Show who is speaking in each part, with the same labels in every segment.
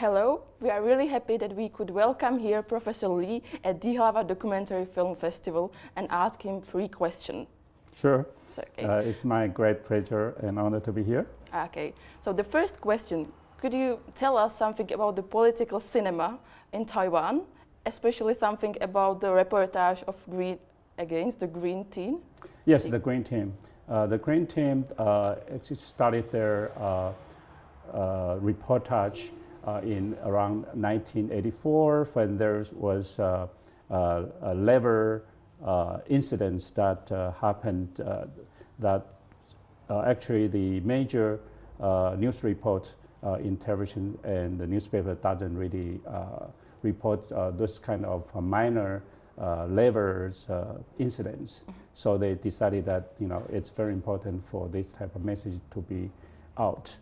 Speaker 1: Hello, we are really happy that we could welcome here Professor Lee at Ji.hlava Documentary Film Festival and ask him 3 questions.
Speaker 2: Sure.
Speaker 1: Okay.
Speaker 2: It's my great pleasure and honor to be here.
Speaker 1: Okay, so the first question, could you tell us something about the political cinema in Taiwan, especially something about the reportage of against the Green Team?
Speaker 2: Yes, the Green Team. The Green Team actually started their reportage in around 1984 when there was a level incidents that happened that actually the major news reports in television and the newspaper doesn't really report those kind of minor levels incidents. So they decided that it's very important for this type of message to be out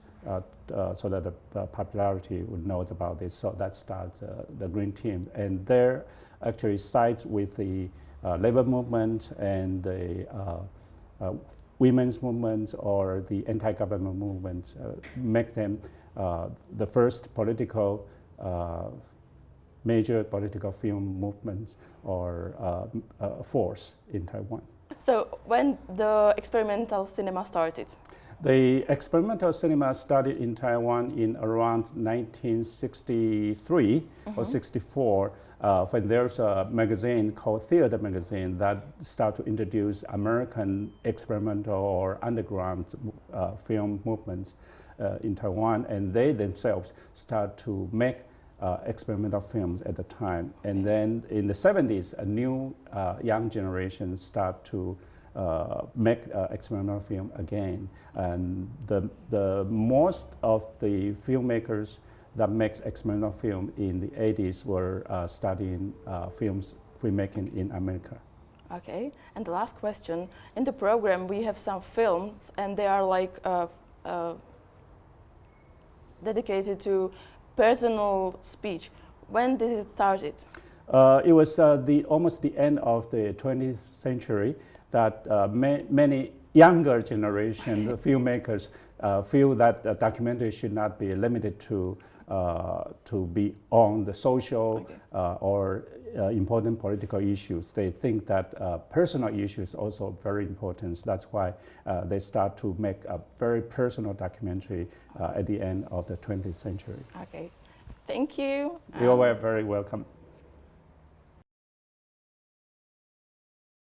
Speaker 2: so that the popularity would know about this. So that starts the Green Team, and there actually sides with the labor movement and the women's movement or the anti-government movement, make them the first political major political film movement or force in Taiwan.
Speaker 1: So when the experimental cinema started?
Speaker 2: The experimental cinema started in Taiwan in around 1963 or 64, when there's a magazine called Theater Magazine that started to introduce American experimental or underground film movements in Taiwan, and they themselves start to make experimental films at the time. And then in the 70s, a new young generation start to make experimental film again, and the most of the filmmakers that makes experimental film in the 80s were studying filmmaking in America.
Speaker 1: Okay, and the last question, in the program we have some films and they are like dedicated to personal speech. When did it start? It
Speaker 2: was almost the end of the 20th century that many younger generation filmmakers feel that the documentary should not be limited to be on the social or important political issues. They think that personal issues also very important. That's why they start to make a very personal documentary at the end of the 20th century.
Speaker 1: Okay, thank you.
Speaker 2: You are very welcome.